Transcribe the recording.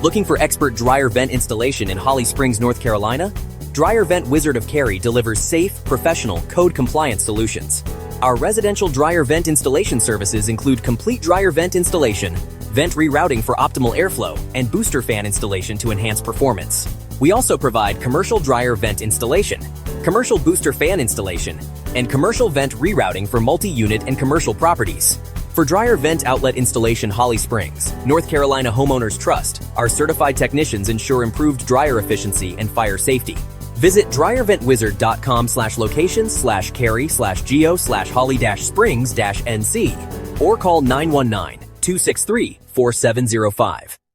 Looking for expert dryer vent installation in Holly Springs, North Carolina? Dryer Vent Wizard of Cary delivers safe, professional, code-compliant solutions. Our residential dryer vent installation services include complete dryer vent installation, vent rerouting for optimal airflow, and booster fan installation to enhance performance. We also provide commercial dryer vent installation, commercial booster fan installation, and commercial vent rerouting for multi-unit and commercial properties. For dryer vent outlet installation Holly Springs, North Carolina Homeowners Trust, our certified technicians ensure improved dryer efficiency and fire safety. Visit dryerventwizard.com/location/Cary/geo/holly-springs-NC or call 919-263-4705.